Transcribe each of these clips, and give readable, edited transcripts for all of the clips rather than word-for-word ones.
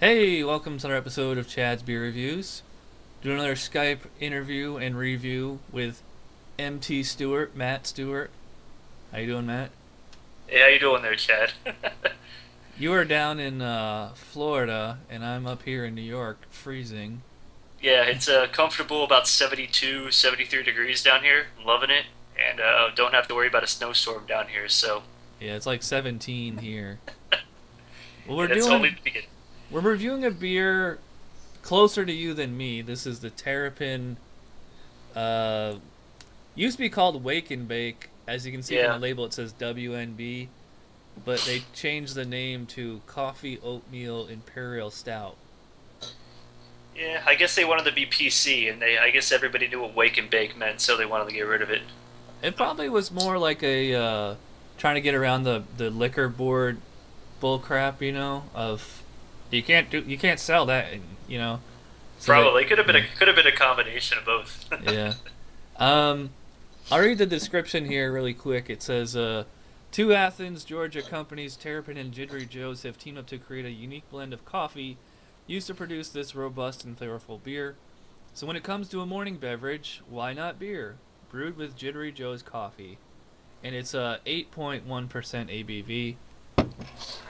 Hey, welcome to another episode of Chad's Beer Reviews. Doing another Skype interview and review with MT Stewart, Matt Stewart. How you doing, Matt? Hey, how you doing there, Chad? You are down in Florida, and I'm up here in New York, freezing. Yeah, it's comfortable about 72, 73 degrees down here. I'm loving it, and don't have to worry about a snowstorm down here. So, Yeah, it's like 17 here. Well, and it's only the beginning. we're reviewing a beer closer to you than me. This is the Terrapin. Uh, Used to be called Wake and Bake. As you can see from the Yeah, label, it says WNB. But they changed the name to Coffee Oatmeal Imperial Stout. yeah. I guess they wanted to be PC, and I guess everybody knew what wake and bake meant, so they wanted to get rid of it. It probably was more like a trying to get around the liquor board bullcrap, of you can't sell that, so that Probably could have been yeah, a combination of both. yeah. Um, I'll read the description here really quick. It says, two Athens, Georgia companies, Terrapin and Jittery Joe's, have teamed up to create a unique blend of coffee used to produce this robust and flavorful beer. So when it comes to a morning beverage, why not beer? Brewed with Jittery Joe's coffee. And it's 8.1% ABV.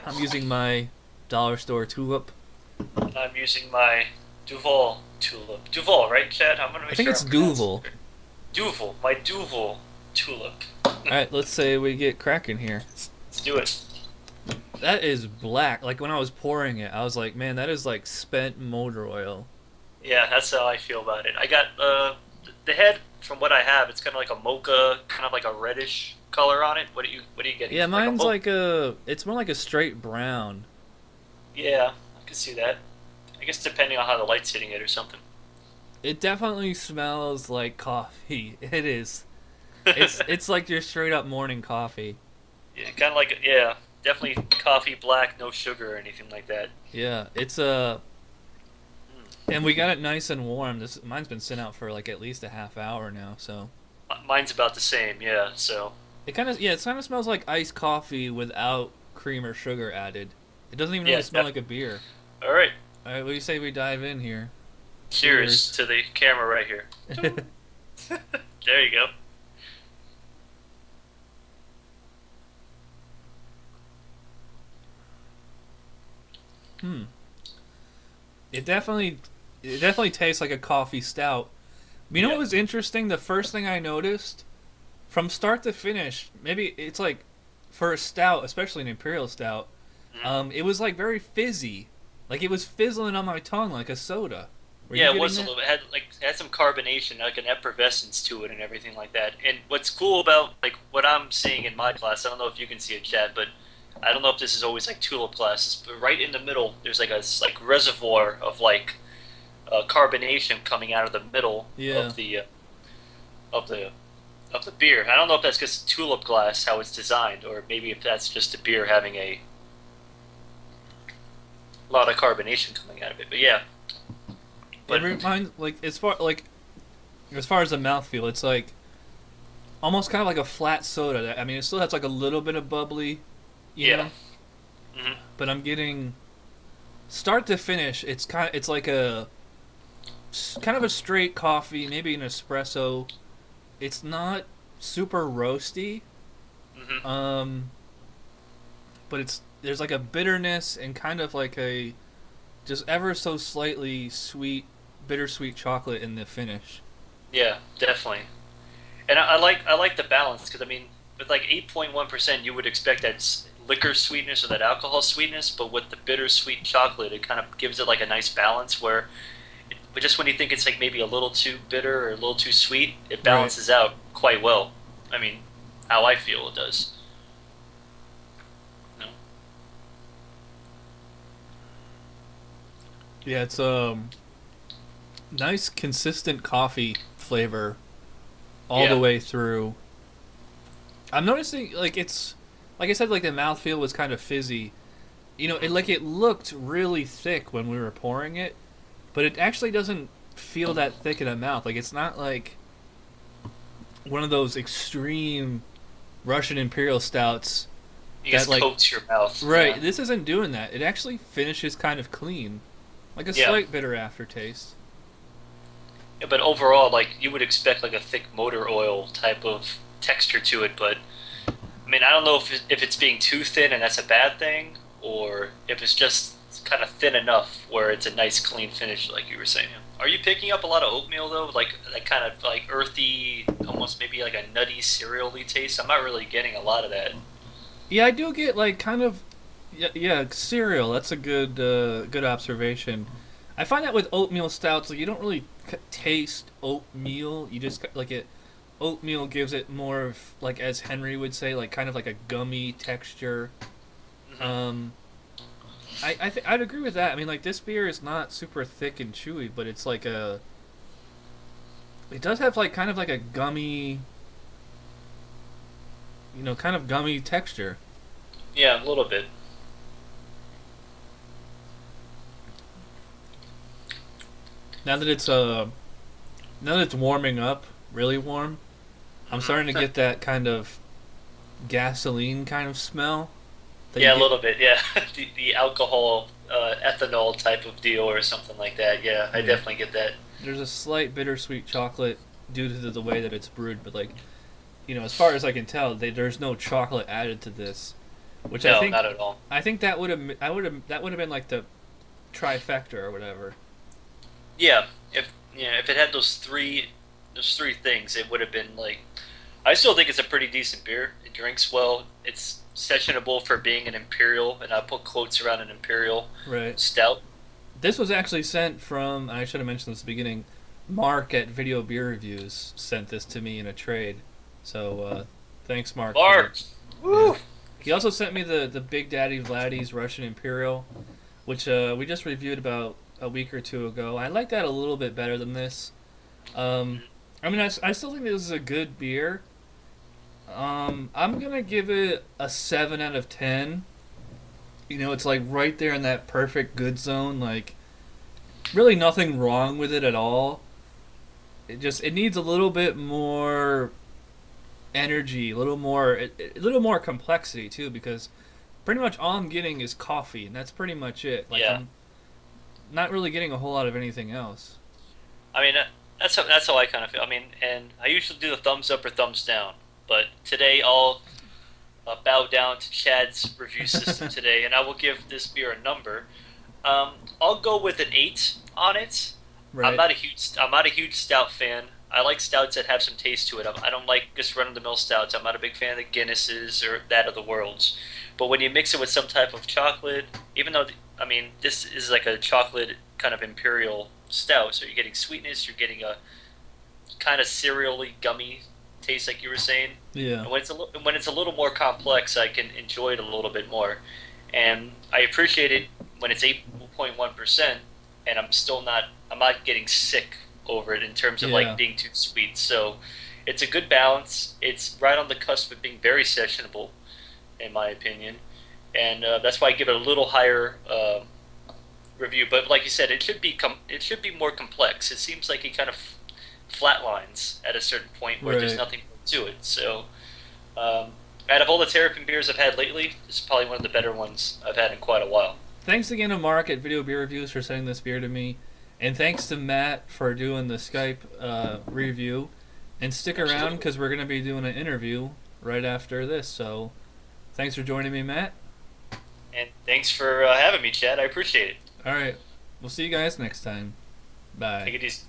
I'm using my dollar store tulip. I'm using my Duval tulip. Duval, right, Chad? I'm gonna I make think sure it's I'm pronouncing Duvel. it. Duval, my Duval tulip. Alright, let's say we get cracking here. Let's do it. That is black. Like when I was pouring it, I was like, man, that is like spent motor oil. Yeah, that's how I feel about it. I got the head from what I have. It's kind of like a mocha, kind of like a reddish color on it. What are you getting? Yeah, Like a mine's mocha? like it's more like a straight brown. Yeah, I can see that. I guess depending on how the light's hitting it or something. It definitely smells like coffee. It is. It's like your straight up morning coffee. Yeah, kind of like yeah, definitely coffee black, no sugar or anything like that. Yeah, it's and we got it nice and warm. This mine's been sitting out for like at least a half hour now, so Mine's about the same. Yeah, so it kind of smells like iced coffee without cream or sugar added. It doesn't even yeah, really smell like a beer. all right. All right, what do you say we dive in here? Cheers Cheers. to the camera right here. There you go. Hmm. It definitely it definitely tastes like a coffee stout. You know what Yeah. was interesting? The first thing I noticed from start to finish, maybe it's like for a stout, especially an imperial stout, Mhm. it was like very fizzy. Like it was fizzling on my tongue like a soda. Were you Yeah, it getting was a that? little. It had some carbonation, like an effervescence to it, and everything like that. And what's cool about like what I'm seeing in my class, I don't know if you can see it, Chad, but I don't know if this is always like tulip classes, but right in the middle, there's like a like reservoir of like carbonation coming out of the middle Yeah. of the of the beer. I don't know if that's just tulip glass how it's designed, or maybe if that's just the beer having a lot of carbonation coming out of it. But yeah, It but reminds as far as the mouthfeel, it's like almost kind of like a flat soda. I mean, it still has like a little bit of bubbly, you yeah. know, Hmm. but I'm getting start to finish. It's like a kind of a straight coffee, maybe an espresso. It's not super roasty, Hmm. um, but there's like a bitterness and kind of like a just ever so slightly sweet, bittersweet chocolate in the finish. Yeah, definitely. And I like the balance because I mean, with like 8.1%, you would expect that liquor sweetness or that alcohol sweetness, but with the bittersweet chocolate, it kind of gives it like a nice balance where, but just when you think it's like maybe a little too bitter or a little too sweet, it Right. balances out quite well. I mean, how I feel it does. You know? Yeah, it's nice consistent coffee flavor all the Yeah. way through. I'm noticing like I said, like the mouthfeel was kind of fizzy. It looked really thick when we were pouring it, but it actually doesn't feel that thick in the mouth. Like it's not like one of those extreme Russian imperial stouts You that just like coats your mouth. right. Yeah. This isn't doing that. It actually finishes kind of clean, like a Yeah. slight bitter aftertaste. Yeah, but overall, like you would expect like a thick motor oil type of texture to it, but I mean, I don't know if it's being too thin and that's a bad thing, or if it's just kind of thin enough where it's a nice clean finish, like you were saying. Are you picking up a lot of oatmeal though, like that kind of like earthy, almost maybe like a nutty cereal-y taste? I'm not really getting a lot of that. Yeah, I do get like kind of yeah cereal. That's a good observation. I find that with oatmeal stouts, like you don't really taste oatmeal. You just like it. Oatmeal gives it more of like, as Henry would say, like kind of like a gummy texture. Hmm. Um, I'd agree with that. I mean, like this beer is not super thick and chewy, but it's like a. It does have like kind of like a gummy, kind of gummy texture. Yeah, a little bit. Now that it's now that it's warming up, really warm, I'm starting to Hmm. get that kind of gasoline kind of smell that you Yeah, a get. little bit. Yeah, the alcohol, ethanol type of deal or something like that. Yeah, I Yeah, definitely get that. there's a slight bittersweet chocolate due to the way that it's brewed, but like as far as I can tell, there's no chocolate added to this, which I No, think not at all. that would have been like the trifecta or whatever. Yeah, if it had those three things, it would have been like. I still think it's a pretty decent beer. It drinks well. It's sessionable for being an imperial, and I put quotes around an imperial Right. stout. This was actually sent from, I should have mentioned this at the beginning, Mark at Video Beer Reviews sent this to me in a trade. So thanks, Mark, for Mark, yeah. woo! He also sent me the Big Daddy Vladdy's Russian Imperial, which we just reviewed about a week or two ago. I like that a little bit better than this. Um, I mean, I still think this is a good beer. I'm gonna give it a 7 out of 10. It's like right there in that perfect good zone. Like really nothing wrong with it at all. It needs a little bit more energy, a little more complexity too, because pretty much all I'm getting is coffee, and that's pretty much it. Like Yeah, I'm not really getting a whole lot of anything else. I mean that's how I kind of feel. I mean, and I usually do the thumbs up or thumbs down, but today I'll bow down to Chad's review system today, and I will give this beer a number. I'll go with an 8 on it. Right. I'm not a huge stout fan. I like stouts that have some taste to it. I don't like just run of the mill stouts. I'm not a big fan of the Guinnesses or that of the worlds. But when you mix it with some type of chocolate, even though I mean this is like a chocolate kind of imperial stout, so you're getting sweetness, you're getting a kind of cereally gummy taste, like you were saying. Yeah. And when it's a little more complex, I can enjoy it a little bit more, and I appreciate it when it's 8.1%, and I'm not getting sick over it in terms of Yeah. like being too sweet. So it's a good balance. It's right on the cusp of being very sessionable, in my opinion, and that's why I give it a little higher review. But like you said, it should be more complex. It seems like it kind of flatlines at a certain point where there's Right. nothing more to it. So um, out of all the Terrapin beers I've had lately, this is probably one of the better ones I've had in quite a while. Thanks again to Mark at Video Beer Reviews for sending this beer to me, and thanks to Matt for doing the Skype review. And stick around Absolutely. because we're gonna be doing an interview right after this. So thanks for joining me, Matt. And thanks for having me, Chad. I appreciate it. All right, we'll see you guys next time. Bye. Take it easy.